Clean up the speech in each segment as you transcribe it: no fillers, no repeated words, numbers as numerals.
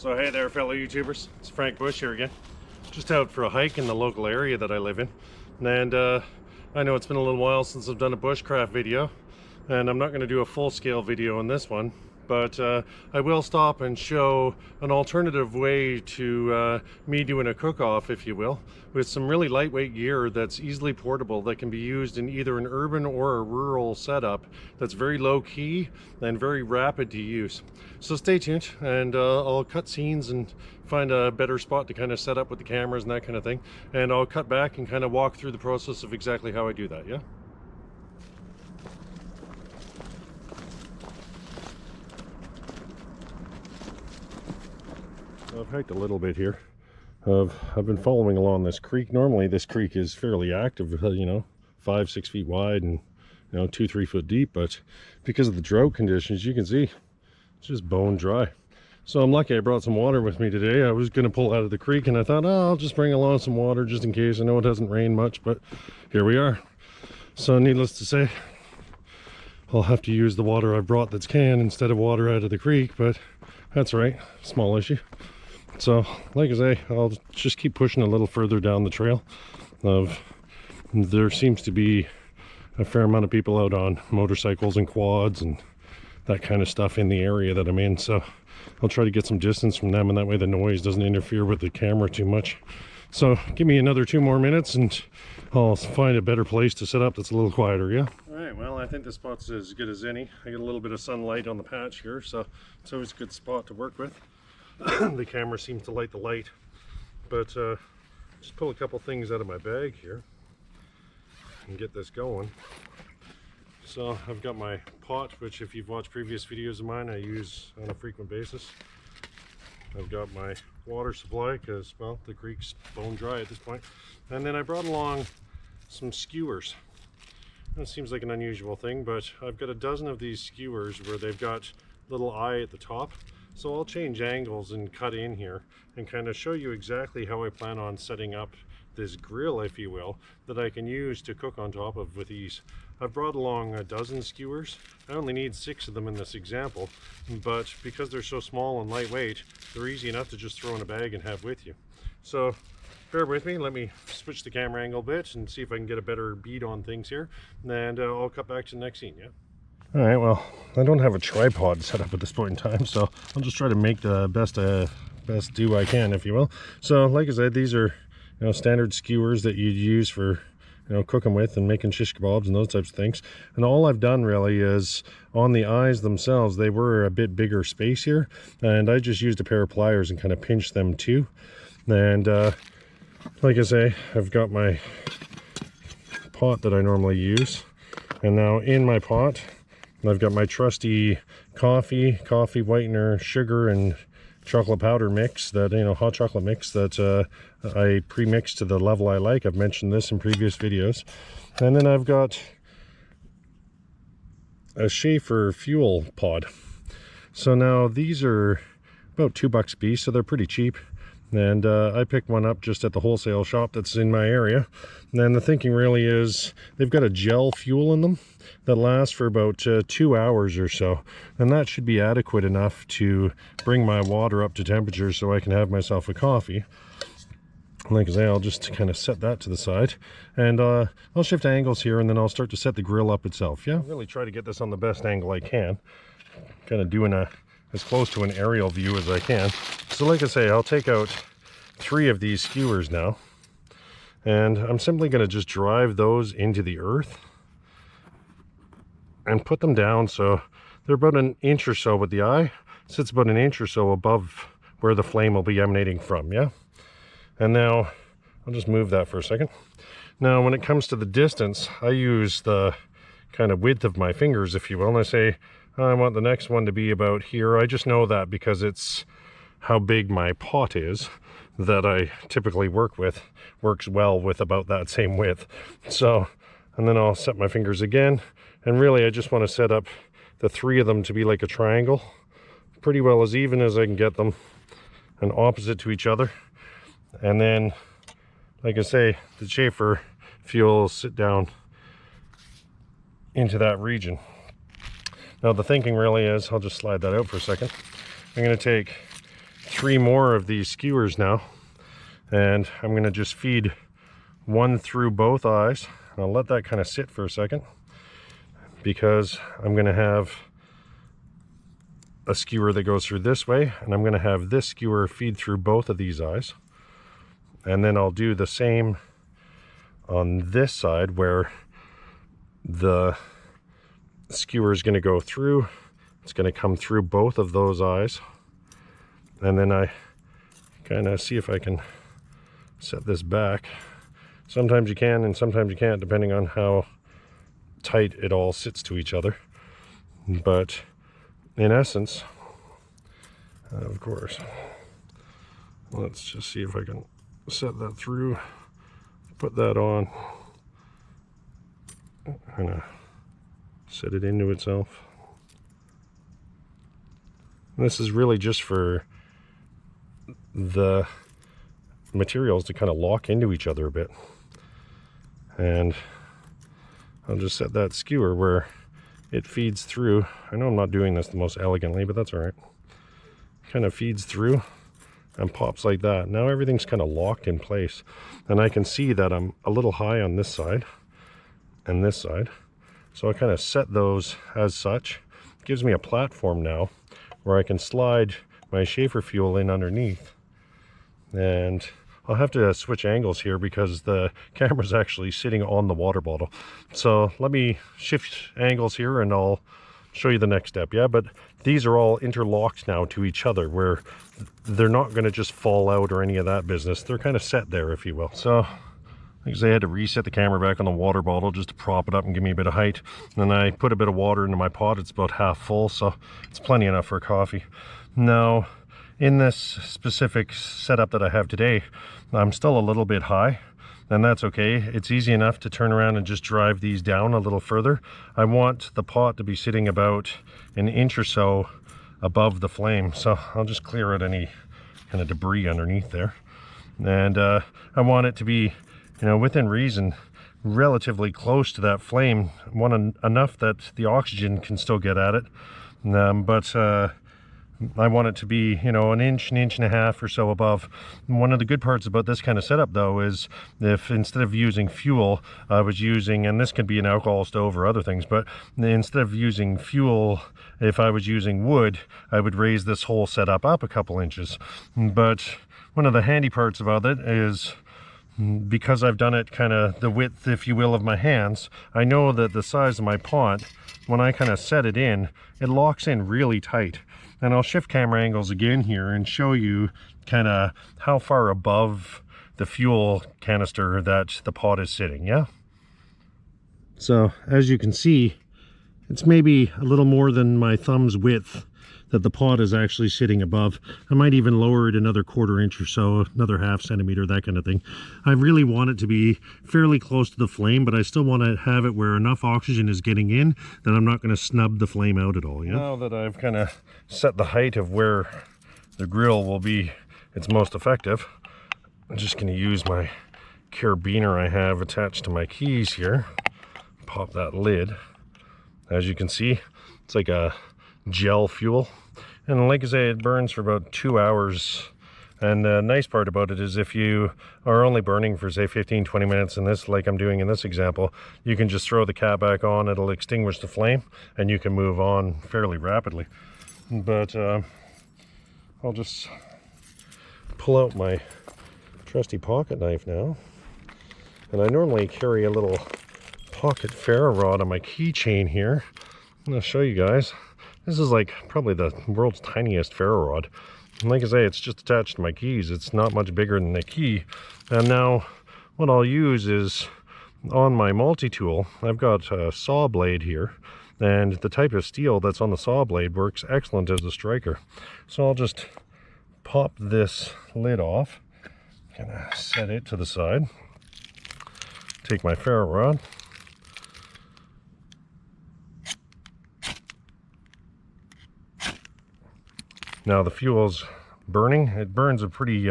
So hey there fellow YouTubers, it's Frank Bush here again. Just out for a hike in the local area that I live in. And I know it's been a little while since I've done a bushcraft video, and I'm not going to do a full-scale video on this one, but I will stop and show an alternative way to me doing a cook-off, if you will, with some really lightweight gear that's easily portable, that can be used in either an urban or a rural setup that's very low-key and very rapid to use. So stay tuned, and I'll cut scenes and find a better spot to kind of set up with the cameras and that kind of thing, and I'll cut back and kind of walk through the process of exactly how I do that, yeah? I've hiked a little bit here. I've been following along this creek. Normally this creek is fairly active, you know, 5-6 feet wide and 2-3 foot deep, but because of the drought conditions, you can see it's just bone dry. So I'm lucky I brought some water with me today. I was going to pull out of the creek and I thought, oh, I'll just bring along some water just in case. I know it hasn't rained much, but here we are. So needless to say, I'll have to use the water I brought that's canned instead of water out of the creek, but that's right, small issue. So like I say, I'll just keep pushing a little further down the trail. There seems to be a fair amount of people out on motorcycles and quads and that kind of stuff in the area that I'm in, so I'll try to get some distance from them, and that way the noise doesn't interfere with the camera too much. So give me another 2 more minutes and I'll find a better place to set up that's a little quieter, yeah? Alright, well, I think this spot's as good as any. I get a little bit of sunlight on the patch here, so it's always a good spot to work with. The camera seems to like the light, but just pull a couple things out of my bag here and get this going. So I've got my pot, which if you've watched previous videos of mine, I use on a frequent basis. I've got my water supply because, well, the creek's bone dry at this point. And then I brought along some skewers. That seems like an unusual thing, but I've got a dozen of these skewers where they've got little eye at the top. So I'll change angles and cut in here and kind of show you exactly how I plan on setting up this grill, if you will, that I can use to cook on top of with ease. I've brought along a dozen skewers. I only need 6 of them in this example, but because they're so small and lightweight, they're easy enough to just throw in a bag and have with you. So bear with me, let me switch the camera angle a bit and see if I can get a better bead on things here, and I'll cut back to the next scene, yeah? Alright, well, I don't have a tripod set up at this point in time, so I'll just try to make the best do I can, if you will. So, like I said, these are standard skewers that you'd use for cooking with and making shish kebabs and those types of things. And all I've done really is on the eyes themselves, they were a bit bigger space here, and I just used a pair of pliers and kind of pinched them too. And like I say, I've got my pot that I normally use, and now in my pot I've got my trusty coffee whitener, sugar, and chocolate powder mix, that hot chocolate mix that I pre-mixed to the level I like. I've mentioned this in previous videos. And then I've got a Schaefer fuel pod. So now these are about $2 a piece, so they're pretty cheap. And I picked one up just at the wholesale shop that's in my area. And then the thinking really is they've got a gel fuel in them that lasts for about 2 hours or so, and that should be adequate enough to bring my water up to temperature so I can have myself a coffee. Like I say, I'll just kind of set that to the side, and I'll shift angles here, and then I'll start to set the grill up itself, yeah? I'll really try to get this on the best angle I can, kind of doing as close to an aerial view as I can. So like I say, I'll take out 3 of these skewers now, and I'm simply going to just drive those into the earth and put them down so they're about an inch or so with the eye. Sits about an inch or so above where the flame will be emanating from, yeah? And now I'll just move that for a second. Now when it comes to the distance, I use the kind of width of my fingers, if you will, and I say I want the next one to be about here. I just know that because it's how big my pot is that I typically works well with about that same width. So, and then I'll set my fingers again, and really I just want to set up the 3 of them to be like a triangle, pretty well as even as I can get them and opposite to each other. And then, like I say, the Schaefer fuel will sit down into that region. Now the thinking really is, I'll just slide that out for a second. I'm going to take 3 more of these skewers now, and I'm going to just feed one through both eyes. I'll let that kind of sit for a second, because I'm going to have a skewer that goes through this way, and I'm going to have this skewer feed through both of these eyes. And then I'll do the same on this side, where the skewer is going to go through. It's going to come through both of those eyes. And then I kind of see if I can set this back. Sometimes you can and sometimes you can't, depending on how tight it all sits to each other. But in essence, of course, let's just see if I can set that through, put that on, kind of set it into itself. And this is really just for the materials to kind of lock into each other a bit. And I'll just set that skewer where it feeds through. I know I'm not doing this the most elegantly, but that's all right. Kind of feeds through and pops like that. Now everything's kind of locked in place, and I can see that I'm a little high on this side and this side, so I kind of set those as such. It gives me a platform now where I can slide my Schaefer fuel in underneath. And I'll have to switch angles here because the camera's actually sitting on the water bottle. So let me shift angles here and I'll show you the next step. Yeah, but these are all interlocked now to each other, where they're not going to just fall out or any of that business. They're kind of set there, if you will. So like I say, I had to reset the camera back on the water bottle just to prop it up and give me a bit of height. And then I put a bit of water into my pot. It's about half full, so it's plenty enough for a coffee. Now, in this specific setup that I have today, I'm still a little bit high, and that's okay. It's easy enough to turn around and just drive these down a little further. I want the pot to be sitting about an inch or so above the flame, so I'll just clear out any kind of debris underneath there. And I want it to be, you know, within reason, relatively close to that flame. I want enough that the oxygen can still get at it, but I want it to be, you know, an inch and a half or so above. One of the good parts about this kind of setup, though, is if instead of using fuel, I was using, and this could be an alcohol stove or other things, but instead of using fuel, if I was using wood, I would raise this whole setup up a couple inches. But one of the handy parts about it is, because I've done it kind of the width, if you will, of my hands, I know that the size of my pot, when I kind of set it in, it locks in really tight. And I'll shift camera angles again here and show you kind of how far above the fuel canister that the pot is sitting, yeah? So as you can see, it's maybe a little more than my thumb's width that the pot is actually sitting above. I might even lower it another 1/4 inch or so, another 1/2 centimeter, that kind of thing. I really want it to be fairly close to the flame, but I still want to have it where enough oxygen is getting in that I'm not going to snub the flame out at all. Yeah? Now that I've kind of set the height of where the grill will be its most effective, I'm just going to use my carabiner I have attached to my keys here. Pop that lid. As you can see, it's like a gel fuel, and like I say, it burns for about 2 hours. And the nice part about it is, if you are only burning for say 15-20 minutes in this, like I'm doing in this example, you can just throw the cap back on, it'll extinguish the flame, and you can move on fairly rapidly. But I'll just pull out my trusty pocket knife now, and I normally carry a little pocket ferro rod on my keychain here. I'm going to show you guys. This is like probably the world's tiniest ferro rod. And like I say, it's just attached to my keys. It's not much bigger than a key. And now what I'll use is, on my multi-tool, I've got a saw blade here. And the type of steel that's on the saw blade works excellent as a striker. So I'll just pop this lid off. Kind of set it to the side. Take my ferro rod. Now the fuel's burning. It burns a pretty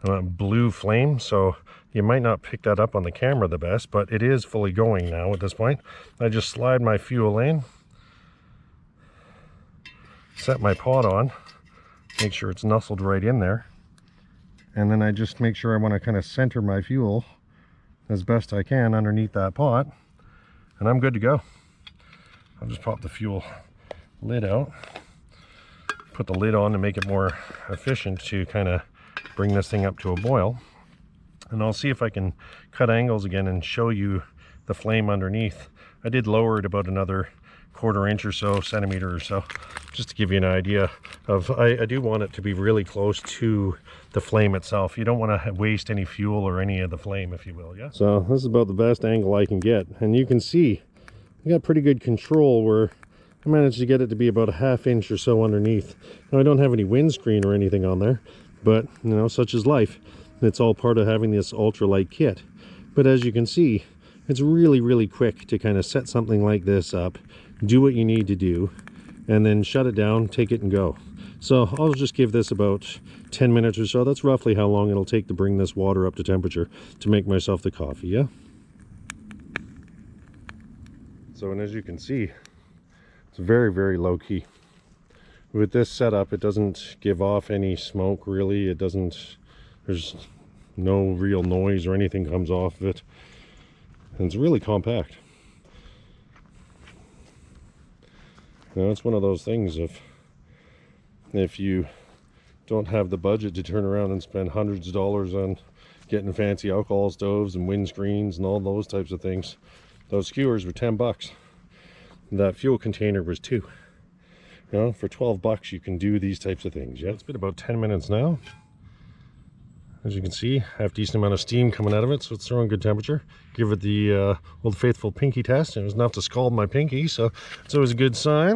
blue flame, so you might not pick that up on the camera the best, but it is fully going now at this point. I just slide my fuel in, set my pot on, make sure it's nestled right in there. And then I just make sure I want to kind of center my fuel as best I can underneath that pot, and I'm good to go. I'll just pop the fuel lid out, put the lid on to make it more efficient to kind of bring this thing up to a boil. And I'll see if I can cut angles again and show you the flame underneath. I did lower it about another 1/4 inch or so, centimeter or so, just to give you an idea of, I do want it to be really close to the flame itself. You don't want to waste any fuel or any of the flame, if you will. Yeah. So this is about the best angle I can get, and you can see I got pretty good control where I managed to get it to be about a 1/2 inch or so underneath. Now I don't have any windscreen or anything on there, but you know, such is life. It's all part of having this ultralight kit. But as you can see, it's really quick to kind of set something like this up, do what you need to do, and then shut it down, take it and go. So I'll just give this about 10 minutes or so. That's roughly how long it'll take to bring this water up to temperature to make myself the coffee, yeah? So, and as you can see, it's very low key. With this setup, it doesn't give off any smoke really. It doesn't, there's no real noise or anything comes off of it. And it's really compact. You know, it's one of those things of, if you don't have the budget to turn around and spend hundreds of dollars on getting fancy alcohol stoves and windscreens and all those types of things, those skewers were 10 bucks. That fuel container was 2. You know, for 12 bucks you can do these types of things. Yeah, it's been about 10 minutes now. As you can see, I have a decent amount of steam coming out of it, so it's throwing good temperature. Give it the old faithful pinky test, and it was enough to scald my pinky, so it's always a good sign.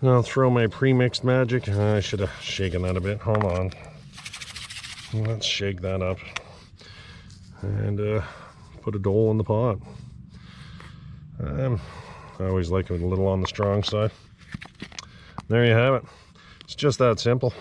And I'll throw my pre-mixed magic. I should have shaken that a bit. Hold on. Let's shake that up. And put a dole in the pot. I always like it a little on the strong side. There you have it. It's just that simple.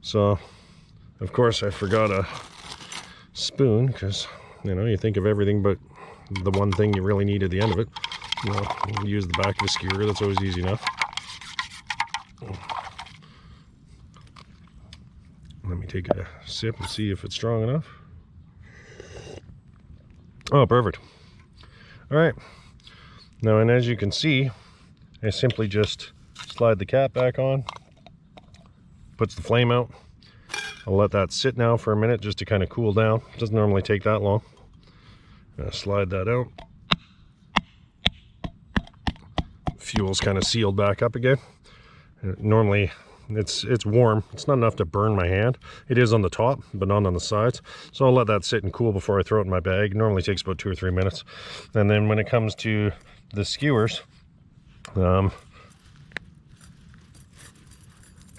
So, of course, I forgot a spoon, because, you know, you think of everything but the one thing you really need at the end of it. You know, use the back of the skewer. That's always easy enough. Let me take a sip and see if it's strong enough. Oh, perfect. All right. Now, and as you can see, I simply just slide the cap back on, puts the flame out. I'll let that sit now for a minute just to kind of cool down. It doesn't normally take that long. Slide that out. Fuel's kind of sealed back up again. Normally it's warm. It's not enough to burn my hand. It is on the top, but not on the sides. So I'll let that sit and cool before I throw it in my bag. It normally takes about 2 or 3 minutes. And then when it comes to the skewers,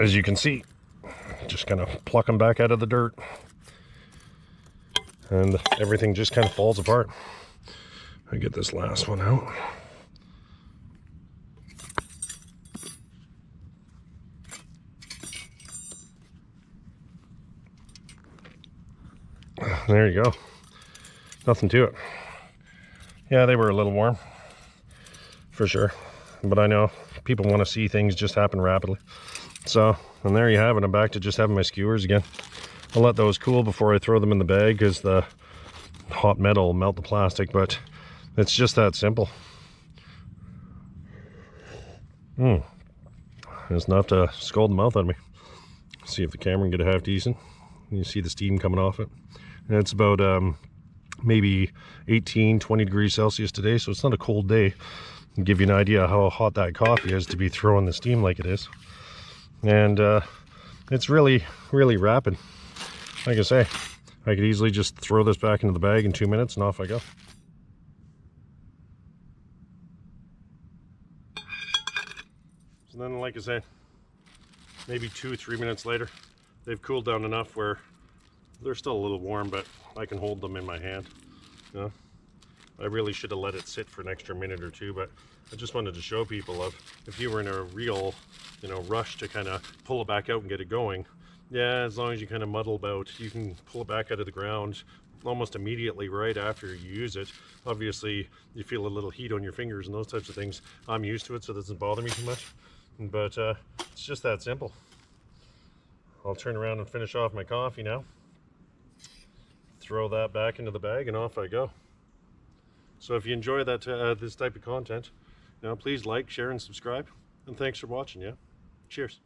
as you can see, just kind of pluck them back out of the dirt, and everything just kind of falls apart. I get this last one out. There you go. Nothing to it. Yeah, they were a little warm, for sure. But I know people want to see things just happen rapidly. So, and there you have it. I'm back to just having my skewers again. I'll let those cool before I throw them in the bag, because the hot metal will melt the plastic, but it's just that simple. It's enough to scald the mouth out of me. See if the camera can get a half decent. You see the steam coming off it. And it's about maybe 18, 20 degrees Celsius today, so it's not a cold day. I'll give you an idea how hot that coffee is to be throwing the steam like it is. And it's really rapid. Like I say, I could easily just throw this back into the bag in 2 minutes and off I go. So then, like I say, maybe 2 or 3 minutes later, they've cooled down enough where they're still a little warm, but I can hold them in my hand. You know? I really should have let it sit for an extra minute or two, but I just wanted to show people of, if you were in a real, you know, rush to kind of pull it back out and get it going, yeah, as long as you kind of muddle about, you can pull it back out of the ground almost immediately right after you use it. Obviously, you feel a little heat on your fingers and those types of things. I'm used to it, so it doesn't bother me too much. But It's just that simple. I'll turn around and finish off my coffee now. Throw that back into the bag and off I go. So if you enjoy that this type of content, please like, share, and subscribe. And thanks for watching. Yeah, cheers.